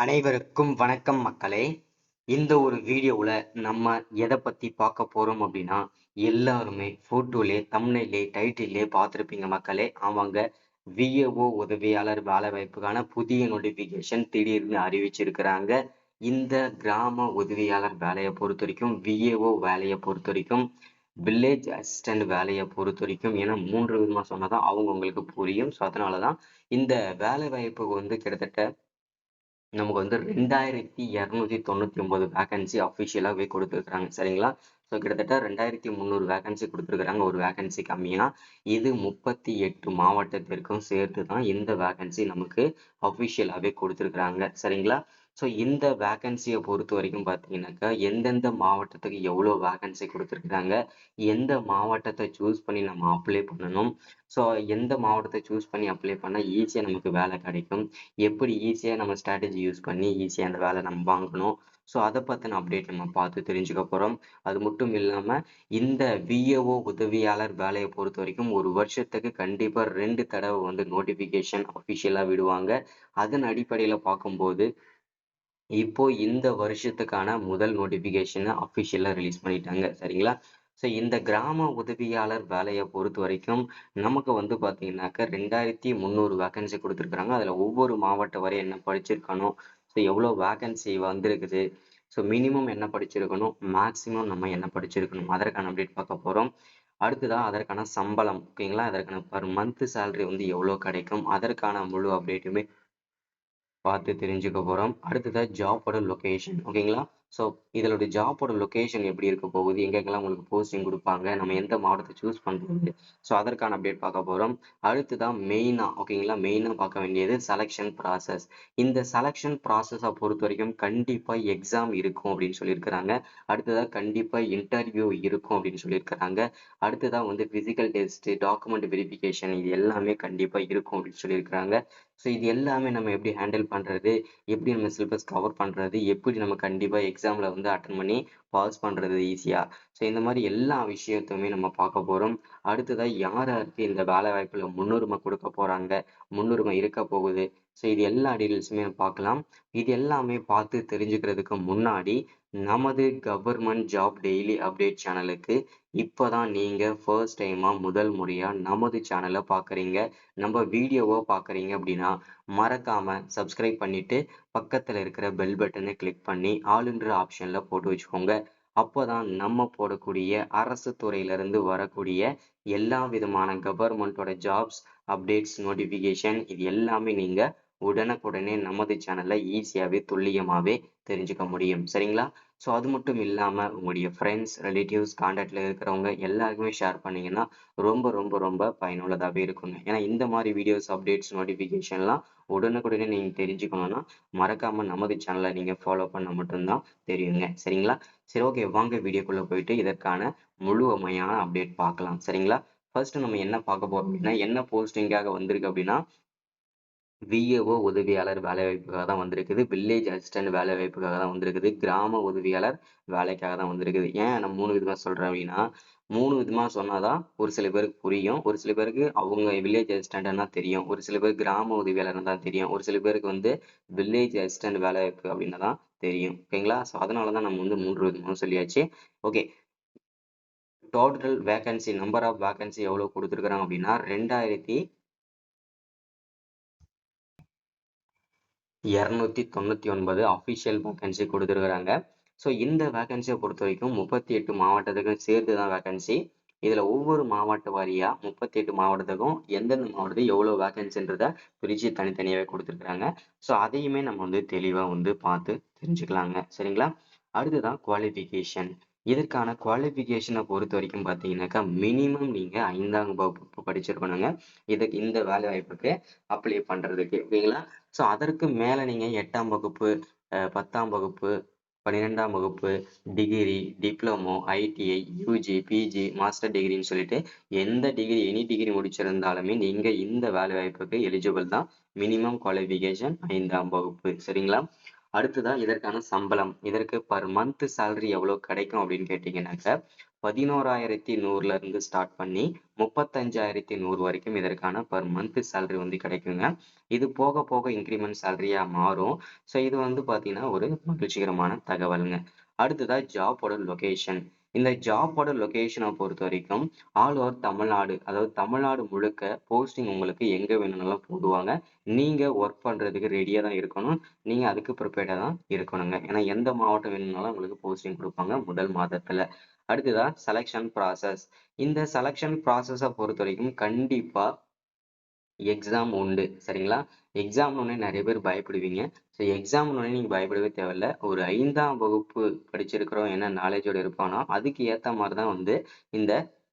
அனைவருக்கும் வணக்கம் மக்களே. இந்த ஒரு வீடியோவில் நம்ம எதை பற்றி பார்க்க போகிறோம் அப்படின்னா, எல்லாருமே ஃபோட்டோலே தம்ப்நெயிலே டைட்டிலே பார்த்துருப்பீங்க மக்களே. ஆமாங்க, விஏஓ உதவியாளர் வேலை வாய்ப்புக்கான புதிய நோட்டிஃபிகேஷன் திடீர்னு அறிவிச்சிருக்கிறாங்க. இந்த கிராம உதவியாளர் வேலையை பொறுத்த வரைக்கும், விஏஓ வேலையை பொறுத்த வரைக்கும், வில்லேஜ் அசிஸ்டன்ட் வேலையை பொறுத்த வரைக்கும், ஏன்னா 3 விதமாக சொன்னால் தான் அவங்களுக்கு புரியும். ஸோ அதனால தான் இந்த வேலை வாய்ப்பு கிட்டத்தட்ட நமக்கு 2299 வேகன்சி அஃபிஷியலாகவே கொடுத்துருக்குறாங்க. சரிங்களா? ஸோ கிட்டத்தட்ட 2300 வேகன்சி கொடுத்துருக்குறாங்க, ஒரு வேகன்சி கம்மியாக. இது 38 மாவட்டத்திற்கும் சேர்த்து தான் இந்த வேகன்சி நமக்கு அஃபிஷியலாகவே கொடுத்துருக்குறாங்க. சரிங்களா? ஸோ இந்த வேகன்சியை பொறுத்த வரைக்கும் பார்த்தீங்கன்னாக்கா, எந்தெந்த மாவட்டத்துக்கு எவ்வளோ வேகன்சி கொடுத்துருக்குறாங்க, எந்த மாவட்டத்தை சூஸ் பண்ணி நம்ம அப்ளை பண்ணணும், ஸோ எந்த மாவட்டத்தை சூஸ் பண்ணி அப்ளை பண்ணால் ஈஸியாக நமக்கு வேலை கிடைக்கும், எப்படி ஈஸியாக நம்ம ஸ்ட்ராட்டஜி யூஸ் பண்ணி ஈஸியாக அந்த வேலை நம்ம வாங்கணும், ஸோ அதை பற்றின அப்டேட் நம்ம பார்த்து தெரிஞ்சுக்க போகிறோம். அது மட்டும் இல்லாமல் இந்த விஏஓ உதவியாளர் வேலையை பொறுத்த வரைக்கும் ஒரு வருஷத்துக்கு கண்டிப்பாக 2 தடவை நோட்டிஃபிகேஷன் அஃபிஷியலாக விடுவாங்க. அதன் அடிப்படையில் பார்க்கும்போது இப்போ இந்த வருஷத்துக்கான முதல் நோட்டிஃபிகேஷனை அஃபிஷியலாக ரிலீஸ் பண்ணிட்டாங்க. சரிங்களா? ஸோ இந்த கிராம உதவியாளர் வேலையை பொறுத்த வரைக்கும் நமக்கு பார்த்தீங்கன்னாக்கா 2300 வேகன்சி கொடுத்துருக்குறாங்க. அதில் ஒவ்வொரு மாவட்டம் வரை என்ன படிச்சிருக்கணும், ஸோ எவ்வளோ வேகன்சி வந்திருக்குது, ஸோ மினிமம் என்ன படிச்சிருக்கணும், மேக்ஸிமம் நம்ம என்ன படிச்சிருக்கணும், அதற்கான அப்டேட் பார்க்க போகிறோம். அடுத்ததாக அதற்கான சம்பளம், ஓகேங்களா, அதற்கான பர் மந்த் சேலரி எவ்வளோ கிடைக்கும், அதற்கான முழு அப்டேட்டுமே பார்த்து தெரிஞ்சுக்க போகிறோம். அடுத்ததாக ஜாப்போட லொக்கேஷன், ஓகேங்களா. ஸோ இதோட ஜாப்போட லொக்கேஷன் எப்படி இருக்க போகுது, எங்கெங்கெல்லாம் உங்களுக்கு போஸ்டிங் கொடுப்பாங்க, நம்ம எந்த மாவட்டத்தை சூஸ் பண்ணுறது, ஸோ அதற்கான அப்டேட் பார்க்க போகிறோம். அடுத்ததான் மெயினாக, ஓகேங்களா, மெயினாக பார்க்க வேண்டியது செலெக்ஷன் ப்ராசஸ். இந்த செலெக்ஷன் ப்ராசஸை பொறுத்த வரைக்கும் கண்டிப்பாக எக்ஸாம் இருக்கும் அப்படின்னு சொல்லியிருக்கிறாங்க. அடுத்ததாக கண்டிப்பாக இன்டர்வியூ இருக்கும் அப்படின்னு சொல்லியிருக்கிறாங்க. அடுத்ததாக ஃபிசிக்கல் டெஸ்ட்டு, டாக்குமெண்ட் வெரிஃபிகேஷன், இது எல்லாமே கண்டிப்பாக இருக்கும் அப்படின்னு சொல்லியிருக்கிறாங்க. ஸோ இது எல்லாமே நம்ம எப்படி ஹேண்டில் பண்ணுறது, எப்படி நம்ம சிலபஸ் கவர் பண்ணுறது, எப்படி நம்ம கண்டிப்பாக எக்ஸாமில் அட்டன் பண்ணி பாஸ் பண்ணுறது ஈஸியாக, ஸோ இந்த மாதிரி எல்லா விஷயத்தையுமே நம்ம பார்க்க போகிறோம். அடுத்ததாக யார் யாருக்கு இந்த வேலை வாய்ப்பில் முன்னுரிமை கொடுக்க போகிறாங்க, முன்னுரிமை இருக்க போகுது, ஸோ இது எல்லா டீட்டெயில்ஸுமே பார்க்கலாம். இது எல்லாமே பார்த்து தெரிஞ்சுக்கிறதுக்கு முன்னாடி நமது கவர்மெண்ட் ஜாப் டெய்லி அப்டேட் சேனலுக்கு இப்போ தான் நீங்கள் ஃபர்ஸ்ட் டைமாக முதல் முறையாக நமது சேனலை பார்க்குறீங்க, நம்ம வீடியோவை பார்க்குறீங்க அப்படின்னா மறக்காமல் சப்ஸ்கிரைப் பண்ணிவிட்டு பக்கத்தில் இருக்கிற பெல் பட்டனை கிளிக் பண்ணி ஆளுன்ற ஆப்ஷனில் போட்டு வச்சுக்கோங்க. அப்போ தான் நம்ம போடக்கூடிய அரசு துறையிலிருந்து வரக்கூடிய எல்லா விதமான கவர்மெண்ட்டோட ஜாப்ஸ் அப்டேட்ஸ் நோட்டிஃபிகேஷன் இது எல்லாமே நீங்கள் உடனுக்குடனே நமது சேனலில் ஈஸியாகவே துல்லியமாகவே தெரிஞ்சுக்க முடியும். சரிங்களா? ஸோ அது மட்டும் இல்லாமல் உங்களுடைய ஃப்ரெண்ட்ஸ், ரிலேட்டிவ்ஸ், கான்டாக்டில் இருக்கிறவங்க எல்லாருக்குமே ஷேர் பண்ணிங்கன்னா ரொம்ப ரொம்ப ரொம்ப பயனுள்ளதாகவே இருக்குங்க. ஏன்னா இந்த மாதிரி வீடியோஸ், அப்டேட்ஸ், நோட்டிஃபிகேஷன்லாம் உடனுக்குடனே நீங்கள் தெரிஞ்சுக்கணுன்னா மறக்காமல் நமது சேனலை நீங்கள் ஃபாலோ பண்ண மட்டும்தான் தெரியுங்க. சரிங்களா? சரி, ஓகே, வாங்க வீடியோக்குள்ளே போயிட்டு இதற்கான முழுமையான அப்டேட் பார்க்கலாம். சரிங்களா? ஃபர்ஸ்ட் நம்ம என்ன பார்க்க போகிறோம் அப்படின்னா, என்ன போஸ்டிங்காக வந்திருக்கு அப்படின்னா, விஏஓ உதவியாளர் வேலைவாய்ப்புக்காக தான் வந்திருக்குது. வில்லேஜ் அசிஸ்டன்ட் வேலைவாய்ப்புக்காக தான் வந்திருக்குது. கிராம உதவியாளர் வேலைக்காக தான் வந்திருக்குது. ஏன் நான் 3 விதமாக சொல்கிறேன் அப்படின்னா, 3 விதமாக சொன்னால் தான் ஒரு சில பேருக்கு புரியும். ஒரு சில பேருக்கு அவங்க வில்லேஜ் அசிஸ்டண்ட்னா தெரியும். ஒரு சில பேர் கிராம உதவியாளர்னு தான் தெரியும். ஒரு சில பேருக்கு வில்லேஜ் அசிஸ்டன்ட் வேலைவாய்ப்பு அப்படின்னு தான் தெரியும். ஓகேங்களா? ஸோ அதனால தான் நம்ம 3 விதமாக சொல்லியாச்சு. Okay, total vacancy, number of vacancy எவ்வளோ கொடுத்துருக்குறாங்க அப்படின்னா 2299 அஃபிஷியல் வேகன்சி கொடுத்துருக்குறாங்க. ஸோ இந்த வேகன்சியை பொறுத்த வரைக்கும் 38 மாவட்டத்துக்கும் சேர்த்து தான் வேகன்சி. இதில் ஒவ்வொரு மாவட்ட வாரியாக 38 மாவட்டத்துக்கும் எந்தெந்த மாவட்டத்துக்கு எவ்வளோ வேகன்சின்றதை பிரித்து தனித்தனியாகவே கொடுத்துருக்குறாங்க. ஸோ அதையுமே நம்ம தெளிவாக பார்த்து தெரிஞ்சுக்கலாங்க. சரிங்களா? அடுத்ததான் குவாலிஃபிகேஷன். இதற்கான குவாலிஃபிகேஷனை பொறுத்த வரைக்கும் பார்த்தீங்கன்னாக்கா மினிமம் நீங்கள் 5ஆம் வகுப்பு படிச்சிருக்கணுங்க. இந்த வேலை வாய்ப்புக்கு அப்ளை பண்ணுறதுக்கு, ஓகேங்களா. ஸோ அதற்கு மேலே நீங்கள் 8ஆம் வகுப்பு, 10ஆம் வகுப்பு, 12ஆம் வகுப்பு, degree, diploma, ITI, UG, PG, master டிகிரின்னு சொல்லிட்டு எந்த டிகிரி, எனி டிகிரி முடிச்சிருந்தாலுமே நீங்கள் இந்த வேலை வாய்ப்புக்கு எலிஜிபிள் தான். மினிமம் குவாலிஃபிகேஷன் 5ஆம் வகுப்பு. சரிங்களா? அடுத்ததான் இதற்கான சம்பளம். இதற்கு பர் மந்த் சேலரி எவ்வளோ கிடைக்கும் அப்படின்னு கேட்டிங்கன்னாக்கா 11,100ல இருந்து ஸ்டார்ட் பண்ணி 35,100 வரைக்கும் இதற்கான பர் மந்த் சேலரி வந்து கிடைக்குங்க. இது போக போக இன்க்ரிமெண்ட் சேலரியா மாறும். ஸோ இது வந்து பார்த்தீங்கன்னா ஒரு மகிழ்ச்சிகரமான தகவலுங்க. அடுத்ததா ஜாபோட லொகேஷன். இந்த ஜாபோட லொகேஷனை பொறுத்த வரைக்கும் ஆல் ஓவர் தமிழ்நாடு, அதாவது தமிழ்நாடு முழுக்க போஸ்டிங் உங்களுக்கு எங்க வேணும்னாலும் போடுவாங்க. நீங்க ஒர்க் பண்றதுக்கு ரெடியா தான் இருக்கணும். நீங்க அதுக்கு ப்ரிப்பேர்டா தான் இருக்கணுங்க. ஏன்னா எந்த மாவட்டம் வேணும்னாலும் உங்களுக்கு போஸ்டிங் கொடுப்பாங்க முதல் மாதத்துல. அடுத்ததா செலெக்ஷன் ப்ராசஸ். இந்த செலெக்ஷன் ப்ராசஸை பொறுத்த வரைக்கும் கண்டிப்பா எக்ஸாம் உண்டு. சரிங்களா? எக்ஸாம்னோடனே நிறைய பேர் பயப்படுவீங்க. ஸோ எக்ஸாம்னோடனே நீங்க பயப்படவே தேவையில்ல. ஒரு 5ஆம் வகுப்பு படிச்சிருக்கிறோம் என்ன நாலேஜோட இருப்பானோ அதுக்கு ஏத்த மாதிரி தான் வந்து இந்த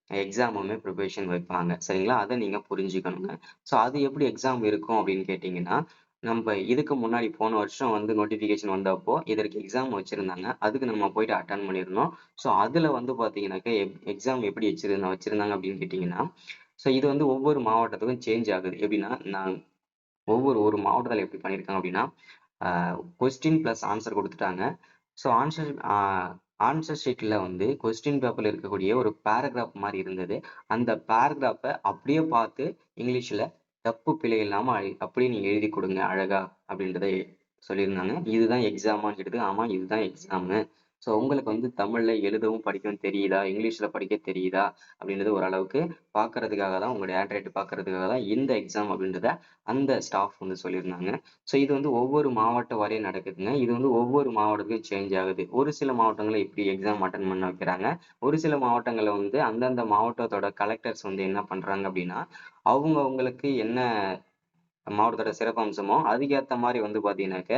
எக்ஸாமுமே ப்ரிப்பரேஷன் வைப்பாங்க. சரிங்களா? அதை நீங்க புரிஞ்சுக்கணுங்க. ஸோ அது எப்படி எக்ஸாம் இருக்கும் அப்படின்னு கேட்டிங்கன்னா, நம்ம இதுக்கு முன்னாடி போன வருஷம் வந்து நோட்டிஃபிகேஷன் வந்தப்போ இதற்கு எக்ஸாம் வச்சிருந்தாங்க. அதுக்கு நம்ம போயிட்டு அட்டன் பண்ணியிருந்தோம். ஸோ அதுல வந்து பார்த்தீங்கன்னாக்க எக்ஸாம் எப்படி வச்சிருந்தாங்க அப்படின்னு கேட்டிங்கன்னா, ஸோ இது வந்து ஒவ்வொரு மாவட்டத்துக்கும் சேஞ்ச் ஆகுது. எப்படின்னா, நான் ஒரு மாவட்டத்தில் எப்படி பண்ணியிருக்காங்க அப்படின்னா, கொஸ்டின் ப்ளஸ் ஆன்சர் கொடுத்துட்டாங்க. ஸோ ஆன்சர் ஷீட்டில் வந்து கொஸ்டின் பேப்பரில் இருக்கக்கூடிய ஒரு பேராகிராஃப் மாதிரி இருந்தது. அந்த பேராகிராஃபை அப்படியே பார்த்து இங்கிலீஷில் தப்பு பிழை இல்லாமல் அப்படியே நீங்கள் எழுதி கொடுங்க அழகா அப்படின்றத சொல்லியிருந்தாங்க. இதுதான் எக்ஸாமான்னு கேட்டது. ஆமாம், இதுதான் எக்ஸாமு. ஸோ உங்களுக்கு வந்து தமிழில் எழுதவும் படிக்கவும் தெரியுதா, இங்கிலீஷில் படிக்க தெரியுதா அப்படின்றது ஓரளவுக்கு பார்க்கறதுக்காக தான், உங்களுடைய ஹேண்ட் ரைட் பார்க்கறதுக்காக தான் இந்த எக்ஸாம் அப்படின்றத அந்த ஸ்டாஃப் வந்து சொல்லியிருந்தாங்க. ஸோ இது வந்து ஒவ்வொரு மாவட்டம் வரையும் நடக்குதுங்க. இது வந்து ஒவ்வொரு மாவட்டத்துக்கும் சேஞ்ச் ஆகுது. ஒரு சில மாவட்டங்களில் இப்படி எக்ஸாம் அட்டன் பண்ண வைக்கிறாங்க. ஒரு சில மாவட்டங்களில் வந்து அந்தந்த மாவட்டத்தோட கலெக்டர்ஸ் வந்து என்ன பண்றாங்க அப்படின்னா, அவங்களுக்கு என்ன மாவட்டத்தோட சிறப்பம்சமோ அதுக்கேற்ற மாதிரி வந்து பார்த்தீங்கன்னாக்க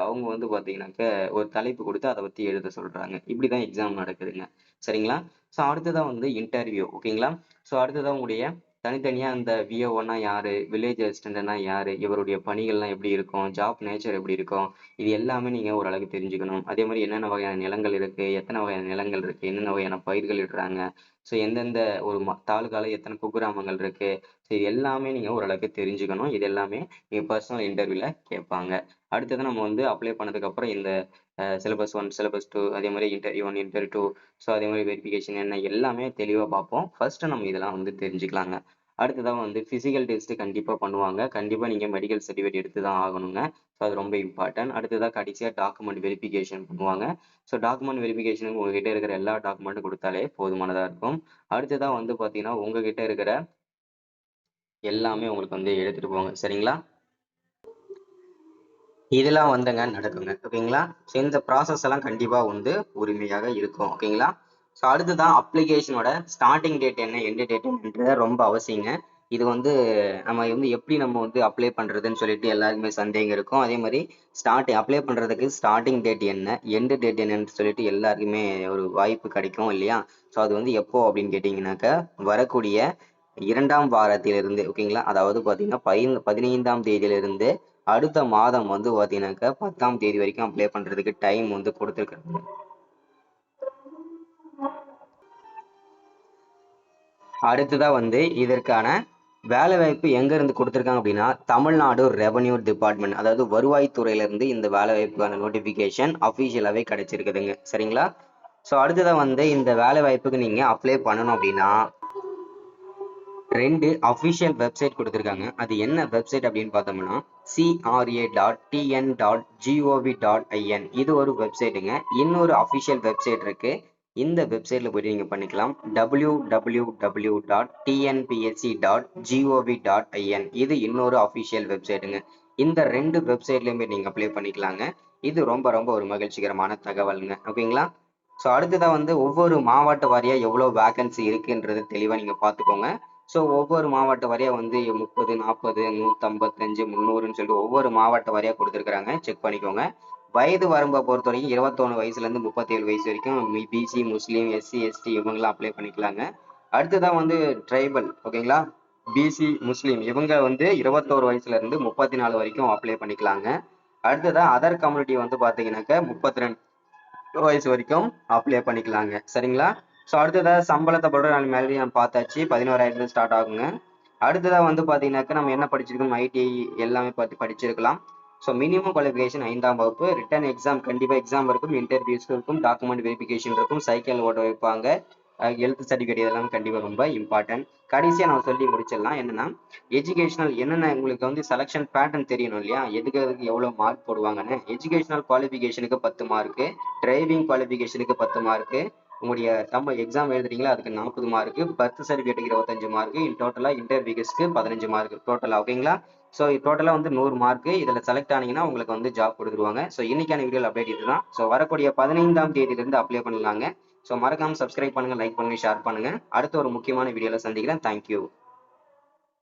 அவங்க வந்து பார்த்தீங்கன்னாக்க ஒரு தலைப்பு கொடுத்து அதை பற்றி எழுத சொல்றாங்க. இப்படிதான் எக்ஸாம் நடக்குதுங்க. சரிங்களா? ஸோ அடுத்ததான் வந்து இன்டர்வியூ. ஓகேங்களா? ஸோ அடுத்ததான் உங்களுடைய தனித்தனியா இந்த விஓன்னா யாரு, வில்லேஜ் அசிஸ்டன்ட்னா யாரு, இவருடைய பணிகள்லாம் எப்படி இருக்கும், ஜாப் நேச்சர் எப்படி இருக்கும், இது எல்லாமே நீங்க ஓரளவுக்கு தெரிஞ்சுக்கணும். அதே மாதிரி என்னென்ன வகையான நிலங்கள் இருக்கு, எத்தனை வகையான நிலங்கள் இருக்கு, என்னென்ன வகையான பயிர்கள் இடுறாங்க, ஸோ எந்தெந்த ஒரு தாலுகால எத்தனை குக்கிராமங்கள் இருக்கு, ஸோ இது எல்லாமே நீங்க ஓரளவுக்கு தெரிஞ்சுக்கணும். இது எல்லாமே நீங்க பர்சனல் இன்டர்வியூல கேட்பாங்க. அடுத்தது நம்ம வந்து அப்ளை பண்ணதுக்கு அப்புறம் இந்த சிலபஸ் 1, சிலபஸ் 2, அதே மாதிரி இன்டர்வியூ 1, இன்டர்வியூ 2, ஸோ அதே மாதிரி வெரிஃபிகேஷன் என்ன எல்லாமே தெளிவாக பார்ப்போம். ஃபர்ஸ்ட் நம்ம இதெல்லாம் வந்து தெரிஞ்சுக்கலாங்க. அடுத்ததாக வந்து ஃபிசிக்கல் டெஸ்ட் கண்டிப்பாக பண்ணுவாங்க. கண்டிப்பாக நீங்கள் மெடிக்கல் சர்டிஃபிகேட் எடுத்து தான் ஆகணுங்க. ஸோ அது ரொம்ப இம்பார்ட்டன்ட். அடுத்ததாக கடைசியாக டாக்குமெண்ட் வெரிஃபிகேஷன் பண்ணுவாங்க. ஸோ டாக்குமெண்ட் வெரிஃபிகேஷனுக்கு உங்ககிட்ட இருக்கிற எல்லா டாக்குமெண்ட்டும் கொடுத்தாலே போதுமானதாக இருக்கும். அடுத்ததாக வந்து பார்த்தீங்கன்னா உங்ககிட்ட இருக்கிற எல்லாமே உங்களுக்கு வந்து எடுத்துட்டு போங்க. சரிங்களா? இதெல்லாம் வந்துங்க நடக்குங்க. ஓகேங்களா? ஸோ இந்த ப்ராசஸ் எல்லாம் கண்டிப்பா வந்து உரிமையாக இருக்கும். ஓகேங்களா? ஸோ அடுத்ததான் அப்ளிகேஷனோட ஸ்டார்டிங் டேட் என்ன, எண்ட் டேட் என்னன்றது ரொம்ப அவசியங்க. இது வந்து நம்ம வந்து எப்படி நம்ம வந்து அப்ளை பண்றதுன்னு சொல்லிட்டு எல்லாருக்குமே சந்தேகம் இருக்கும். அதே மாதிரி அப்ளை பண்றதுக்கு ஸ்டார்டிங் டேட் என்ன, எண்ட் டேட் என்னன்னு சொல்லிட்டு எல்லாருக்குமே ஒரு வாய்ப்பு கிடைக்கும் இல்லையா? ஸோ அது வந்து எப்போ அப்படின்னு கேட்டீங்கன்னாக்க வரக்கூடிய 2ஆம் வாரத்திலிருந்து, ஓகேங்களா? அதாவது பாத்தீங்கன்னா 15ஆம் தேதியிலிருந்து அடுத்த மாதம் வந்து பாத்தீங்கன்னாக்க 10ஆம் தேதி வரைக்கும் அப்ளை பண்றதுக்கு டைம் வந்து கொடுத்துருக்காங்க. அடுத்ததா வந்து இதற்கான வேலை வாய்ப்பு எங்க இருந்து கொடுத்துருக்காங்க அப்படின்னா, தமிழ்நாடு ரெவன்யூ டிபார்ட்மெண்ட், அதாவது வருவாய்த்துறையில இருந்து இந்த வேலை வாய்ப்புக்கான நோட்டிபிகேஷன் அபிஷியலாவே கிடைச்சிருக்குதுங்க. சரிங்களா? ஸோ அடுத்ததான் வந்து இந்த வேலை வாய்ப்புக்கு நீங்க அப்ளை பண்ணணும் அப்படின்னா 2 அஃபிஷியல் வெப்சைட் கொடுத்துருக்காங்க. அது என்ன வெப்சைட் அப்படின்னு பார்த்தோம்னா cra.tn.gov.in. இது ஒரு வெப்சைட்டுங்க. இன்னொரு அஃபிஷியல் வெப்சைட் இருக்கு. இந்த வெப்சைட்ல போயிட்டு நீங்க பண்ணிக்கலாம். www.tnpsc.gov.in. இது இன்னொரு அஃபிஷியல் வெப்சைட்டுங்க. இந்த 2 வெப்சைட்லயுமே நீங்க அப்ளை பண்ணிக்கலாங்க. இது ரொம்ப ரொம்ப ஒரு மகிழ்ச்சிகரமான தகவலுங்க. ஓகேங்களா? ஸோ அடுத்ததா வந்து ஒவ்வொரு மாவட்ட வாரியா எவ்வளவு வேகன்சி இருக்குன்றது தெளிவா நீங்க பார்த்துக்கோங்க. ஸோ ஒவ்வொரு மாவட்ட வாரியா வந்து 30, 40, 155, 300ன்னு சொல்லிட்டு ஒவ்வொரு மாவட்ட வாரியா கொடுத்துருக்காங்க. செக் பண்ணிக்கோங்க. வயது வரம்பை பொறுத்த வரைக்கும் 21 வயசுல இருந்து 37 வயசு வரைக்கும் பிசி, முஸ்லீம், எஸ்சி, எஸ்டி இவங்கெல்லாம் அப்ளை பண்ணிக்கலாங்க. அடுத்ததான் வந்து ட்ரைபல், ஓகேங்களா? பிசி, முஸ்லீம் இவங்க வந்து 21 வயசுல இருந்து 34 வரைக்கும் அப்ளை பண்ணிக்கலாங்க. அடுத்ததான் அதர் கம்யூனிட்டி வந்து பாத்தீங்கன்னாக்க 32 வயசு வரைக்கும் அப்ளை பண்ணிக்கலாங்க. சரிங்களா? ஸோ அடுத்ததா சம்பளத்தை பொறுத்த நான் மேலே நான் பார்த்தாச்சு, 11,000 ஸ்டார்ட் ஆகுங்க. அடுத்ததா வந்து பாத்தீங்கன்னாக்க நம்ம என்ன படிச்சிருக்கோம், ஐடிஐ எல்லாமே படிச்சிருக்கலாம். ஸோ மினிமம் குவாலிஃபிகேஷன் 5ஆம் வகுப்பு. ரிட்டன் எக்ஸாம் கண்டிப்பா எக்ஸாம் இருக்கும், இன்டர்வியூஸ் இருக்கும், டாக்குமெண்ட் வெரிஃபிகேஷன் இருக்கும், சைக்கிள் ஓட்ட வைப்பாங்க, ஹெல்த் சர்டிஃபிகேட் இதெல்லாம் கண்டிப்பாக ரொம்ப இம்பார்ட்டன்ட். கடைசியாக நான் சொல்லி முடிச்சிடலாம். என்னன்னா எஜுகேஷனல் என்னென்ன உங்களுக்கு வந்து செலெக்ஷன் பேட்டர்ன் தெரியணும் இல்லையா, எதுக்கு எவ்வளோ மார்க் போடுவாங்கன்னு. எஜுகேஷனல் குவாலிஃபிகேஷனுக்கு 10 மார்க்கு, டிரைவிங் குவாலிஃபிகேஷனுக்கு 10 மார்க்கு, உங்களுடைய எக்ஸாம் எழுதுறீங்களா அதுக்கு 40 மார்க்கு, பர்த் சர்டிஃபிகேட்டுக்கு 25 மார்க்கு, டோட்டலாக இன்டர்வியூஸ்க்கு 15 மார்க் டோட்டலாக. ஓகேங்களா? ஸோ டோட்டலாக வந்து 100 மார்க்கு. இதில் செலக்ட் ஆனீங்கன்னா உங்களுக்கு வந்து ஜாப் கொடுத்துருவாங்க. ஸோ இன்னைக்கான வீடியோ அப்டேட் இதுதான். ஸோ வரக்கூடிய 15ஆம் தேதியிலிருந்து அப்ளை பண்ணலாங்க. ஸோ மறக்காம சப்ஸ்கிரைப் பண்ணுங்க, லைக் பண்ணுங்க, ஷேர் பண்ணுங்க. அடுத்த ஒரு முக்கியமான வீடியோல சந்திக்கிறேன். தேங்க்யூ.